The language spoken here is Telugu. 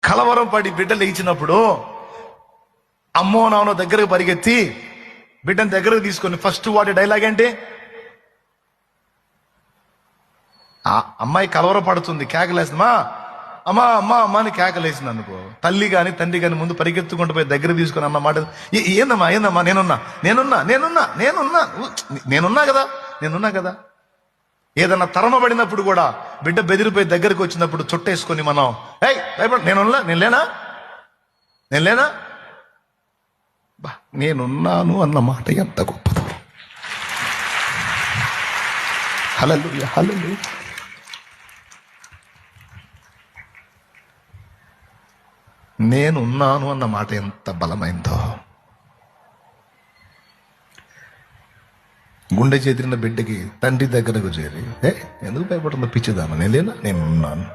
కలవరం పడి బిడ్డ లేచినప్పుడు అమ్మో నాన్నో దగ్గరకు పరిగెత్తి బిడ్డను దగ్గరకు తీసుకొని ఫస్ట్ వాడి డైలాగ్ ఏంటి? ఆ అమ్మాయి కలవర పడుతుంది, కేకలేస్తుందమ్మా అమ్మా అమ్మా అమ్మ అని కేకలేసింది అనుకో, తల్లి గాని తండ్రి గాని ముందు పరిగెత్తుకుంటూ పోయి దగ్గర తీసుకొని అన్నమాట ఏందమ్మా ఏందమ్మా నేనున్నా నేనున్నా నేనున్నా నేనున్నా నేనున్నా కదా నేనున్నా కదా. ఏదన్నా తరమబడినప్పుడు కూడా బిడ్డ బెదిరిపోయి దగ్గరికి వచ్చినప్పుడు చుట్టేసుకొని మనం భయపడ నేనున్నా నేను లేనా నేను లేనా నేనున్నాను అన్న మాట ఎంత గొప్పదో. హల్లెలూయా హల్లెలూయా. నేనున్నాను అన్న మాట ఎంత బలమైందో. గుండె చేతిన బిడ్డకి తండ్రి దగ్గరకు చేరి ఎందుకు భయపడుతుందో పిచ్చిదాను, నేనున్నాను.